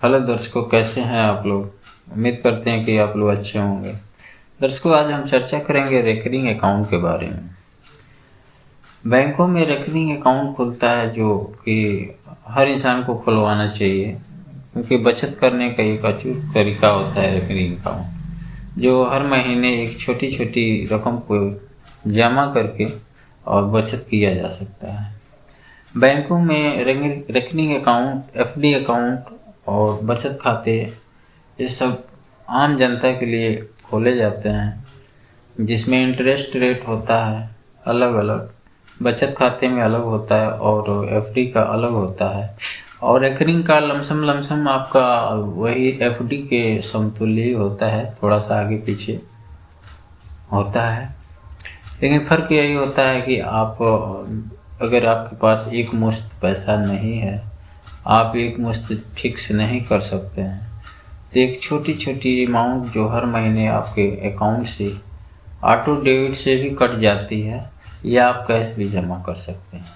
Hello दर्शकों, कैसे हैं आप लोग। उम्मीद करते हैं कि आप लोग अच्छे होंगे। दर्शकों, आज हम चर्चा करेंगे रेकरिंग अकाउंट के बारे में। बैंकों में रेकरिंग अकाउंट खुलता है जो कि हर इंसान को खुलवाना चाहिए, क्योंकि बचत करने का एक अचूक तरीका होता है रेकरिंग अकाउंट, जो हर महीने एक छोटी छोटी रकम को जमा करके और बचत किया जा सकता है। बैंकों में रेकरिंग अकाउंट, एफडी अकाउंट और बचत खाते, ये सब आम जनता के लिए खोले जाते हैं, जिसमें इंटरेस्ट रेट होता है अलग अलग। बचत खाते में अलग होता है और एफडी का अलग होता है। और रेकरिंग का लमसम आपका वही एफडी के समतुल्य ही होता है, थोड़ा सा आगे पीछे होता है। लेकिन फ़र्क यही होता है कि आप अगर आपके पास एक मुश्त पैसा नहीं है, आप एक मुश्त फिक्स नहीं कर सकते हैं, तो एक छोटी छोटी अमाउंट जो हर महीने आपके अकाउंट से ऑटो डेबिट से भी कट जाती है, या आप कैश भी जमा कर सकते हैं।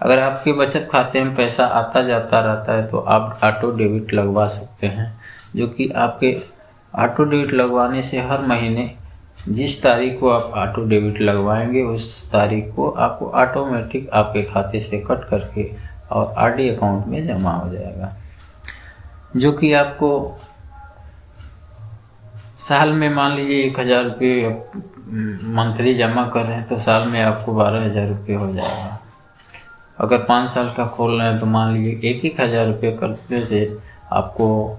अगर आपके बचत खाते में पैसा आता जाता रहता है तो आप ऑटो डेबिट लगवा सकते हैं, जो कि आपके ऑटो डेबिट लगवाने से हर महीने जिस तारीख को आप ऑटो डेबिट लगवाएंगे उस तारीख को आपको ऑटोमेटिक आपके खाते से कट करके और आरडी अकाउंट में जमा हो जाएगा, जो कि आपको साल में मान लीजिए 1,000 रुपये मंथली जमा कर रहे हैं तो साल में आपको 12,000 रुपये हो जाएगा। अगर 5 साल का खोल रहे हैं तो मान लीजिए 1,000 रुपये करने से आपको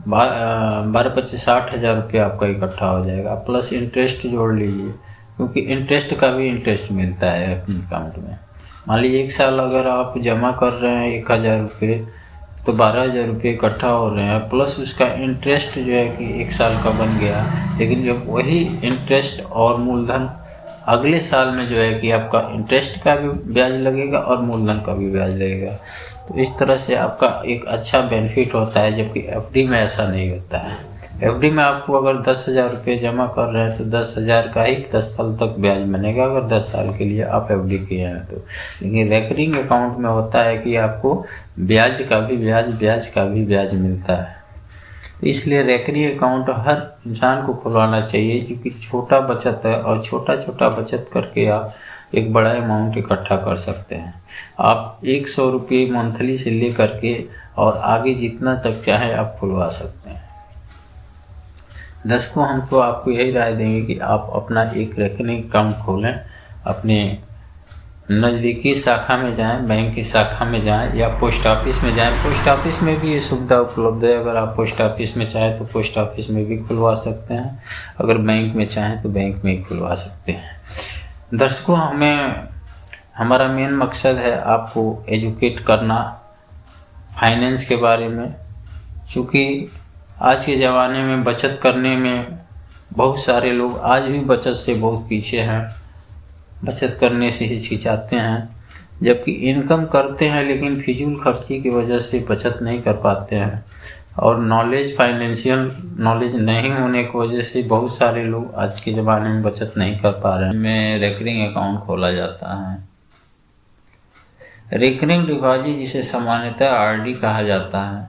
12-25-60,000 रुपये आपका इकट्ठा हो जाएगा। प्लस इंटरेस्ट जोड़ लीजिए, क्योंकि इंटरेस्ट का भी इंटरेस्ट मिलता है अपने अकाउंट में। मान लीजिए 1 साल अगर आप जमा कर रहे हैं 1,000 रुपये, तो 12,000 रुपये इकट्ठा हो रहे हैं, प्लस उसका इंटरेस्ट जो है कि 1 साल का बन गया। लेकिन जब वही इंटरेस्ट और मूलधन अगले साल में जो है कि आपका इंटरेस्ट का भी ब्याज लगेगा और मूलधन का भी ब्याज लगेगा, तो इस तरह से आपका एक अच्छा बेनिफिट होता है, जबकि एफडी में ऐसा नहीं होता है। एफडी में आपको अगर 10,000 रुपये जमा कर रहे हैं तो 10,000 का ही 10 साल तक ब्याज बनेगा, अगर 10 साल के लिए आप एफडी किए हैं तो। लेकिन रेकरिंग अकाउंट में होता है कि आपको ब्याज का भी ब्याज मिलता है। तो इसलिए रेकरिंग अकाउंट हर इंसान को खुलवाना चाहिए, क्योंकि छोटा बचत है और छोटा छोटा बचत करके आप एक बड़ा अमाउंट इकट्ठा कर सकते हैं। आप 100 रुपये मंथली से ले करके और आगे जितना तक चाहे आप खुलवा सकते हैं। दर्शकों, हम तो आपको यही राय देंगे कि आप अपना एक रेकरिंग अकाउंट खोलें, अपने नज़दीकी शाखा में जाएं, बैंक की शाखा में जाएं या पोस्ट ऑफिस में जाएं। पोस्ट ऑफिस में भी ये सुविधा उपलब्ध है। अगर आप पोस्ट ऑफिस में चाहें तो पोस्ट ऑफिस में भी खुलवा सकते हैं, अगर बैंक में चाहें तो बैंक में ही खुलवा सकते हैं। दर्शकों, हमारा मेन मकसद है आपको एजुकेट करना फाइनेंस के बारे में, क्योंकि आज के ज़माने में बचत करने में बहुत सारे लोग आज भी बचत से बहुत पीछे हैं, बचत करने से हिचकिचाते हैं, जबकि इनकम करते हैं लेकिन फिजूल खर्ची की वजह से बचत नहीं कर पाते हैं। और फाइनेंशियल नॉलेज नहीं होने की वजह से बहुत सारे लोग आज के ज़माने में बचत नहीं कर पा रहे हैं। में रेकरिंग अकाउंट खोला जाता है। रेकरिंग डिपॉजिट, जिसे सामान्यतः आरडी कहा जाता है,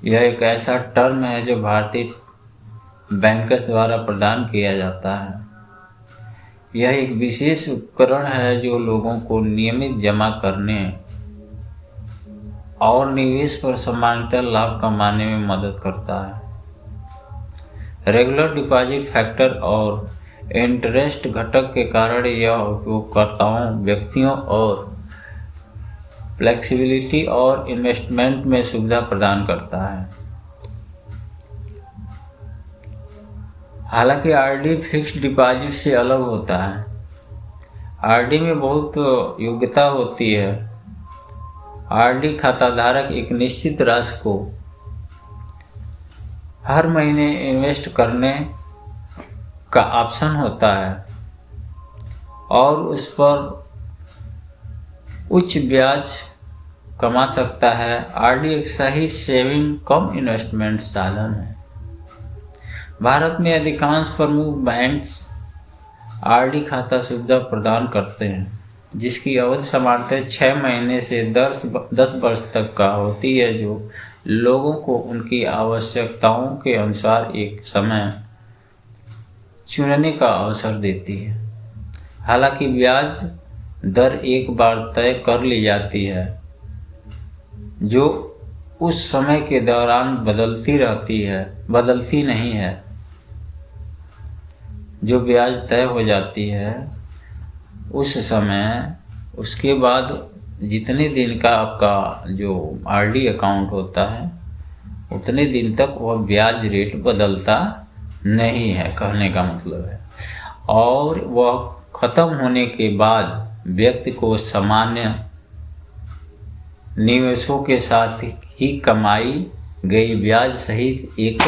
यह एक ऐसा टर्म है जो भारतीय बैंकर्स द्वारा प्रदान किया जाता है। यह एक विशेष उपकरण है जो लोगों को नियमित जमा करने और निवेश पर सामान्यतः लाभ कमाने में मदद करता है। रेगुलर डिपॉजिट फैक्टर और इंटरेस्ट घटक के कारण यह उपयोगकर्ताओं, व्यक्तियों और फ्लेक्सिबिलिटी और इन्वेस्टमेंट में सुविधा प्रदान करता है। हालांकि आरडी फिक्स्ड डिपॉजिट से अलग होता है। आरडी में बहुत योग्यता होती है। आरडी खाताधारक एक निश्चित राशि को हर महीने इन्वेस्ट करने का ऑप्शन होता है और उस पर उच्च ब्याज कमा सकता है। आरडी एक सही सेविंग कम इन्वेस्टमेंट साधन है। भारत में अधिकांश प्रमुख बैंक्स आरडी खाता सुविधा प्रदान करते हैं, जिसकी अवधि सामान्यतः 6 महीने से 10 वर्ष तक का होती है, जो लोगों को उनकी आवश्यकताओं के अनुसार एक समय चुनने का अवसर देती है। हालांकि ब्याज दर एक बार तय कर ली जाती है, जो उस समय के दौरान बदलती रहती है, बदलती नहीं है। जो ब्याज तय हो जाती है उस समय, उसके बाद जितने दिन का आपका जो आरडी अकाउंट होता है उतने दिन तक वह ब्याज रेट बदलता नहीं है, कहने का मतलब है। और वह ख़त्म होने के बाद व्यक्ति को सामान्य निवेशों के साथ ही कमाई गई ब्याज सहित एक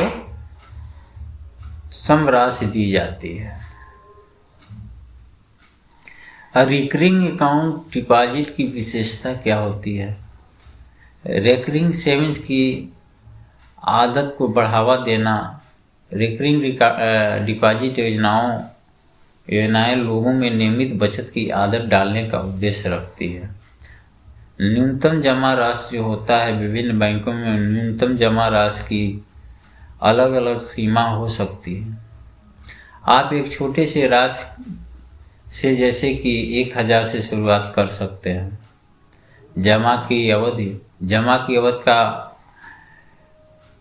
सम राशि दी जाती है। रिकरिंग अकाउंट डिपॉजिट की विशेषता क्या होती है? रिकरिंग सेविंग्स की आदत को बढ़ावा देना। रिकरिंग डिपॉजिट योजनाएं लोगों में नियमित बचत की आदत डालने का उद्देश्य रखती है। न्यूनतम जमा राशि जो होता है, विभिन्न बैंकों में न्यूनतम जमा राशि की अलग अलग सीमा हो सकती है। आप एक छोटे से राशि से जैसे कि 1000 से शुरुआत कर सकते हैं। जमा की अवधि का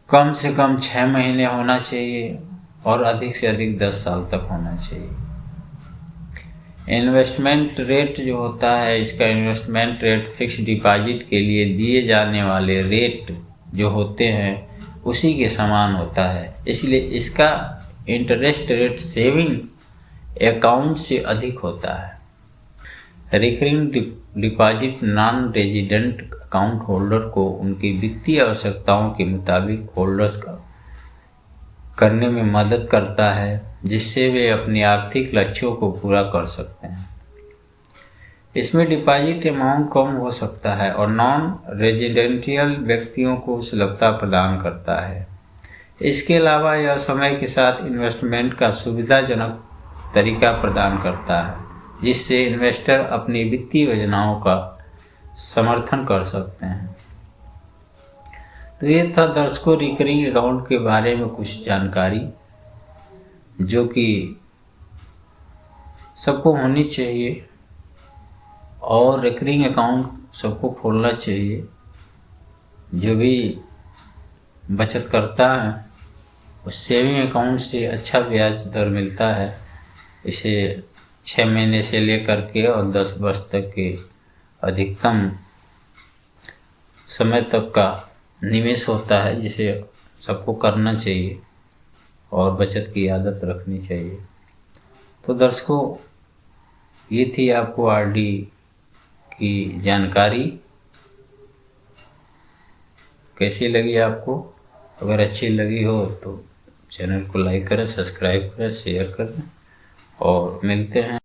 कम से कम 6 महीने होना चाहिए और अधिक से अधिक 10 साल तक होना चाहिए। इन्वेस्टमेंट रेट जो होता है, इसका इन्वेस्टमेंट रेट फिक्स डिपॉजिट के लिए दिए जाने वाले रेट जो होते हैं उसी के समान होता है, इसलिए इसका इंटरेस्ट रेट सेविंग अकाउंट से अधिक होता है। Recurring deposit non resident account holder को उनकी वित्तीय आवश्यकताओं के मुताबिक होल्डर्स करने में मदद करता है, जिससे वे अपने आर्थिक लक्ष्यों को पूरा कर सकते हैं। इसमें डिपॉजिट अमाउंट कम हो सकता है और नॉन रेजिडेंशियल व्यक्तियों को सुलभता प्रदान करता है। इसके अलावा यह समय के साथ इन्वेस्टमेंट का सुविधाजनक तरीका प्रदान करता है, जिससे इन्वेस्टर अपनी वित्तीय योजनाओं का समर्थन कर सकते हैं। तो ये था दर्शकों रिकरिंग अकाउंट के बारे में कुछ जानकारी जो कि सबको होनी चाहिए, और रिकरिंग अकाउंट सबको खोलना चाहिए। जो भी बचत करता है उस सेविंग अकाउंट से अच्छा ब्याज दर मिलता है। इसे 6 महीने से लेकर के और 10 वर्ष तक के अधिकतम समय तक का निवेश होता है, जिसे सबको करना चाहिए और बचत की आदत रखनी चाहिए। तो दर्शकों, ये थी आपको आरडी की जानकारी। कैसी लगी आपको? अगर अच्छी लगी हो तो चैनल को लाइक करें, सब्सक्राइब करें, शेयर करें, और मिलते हैं।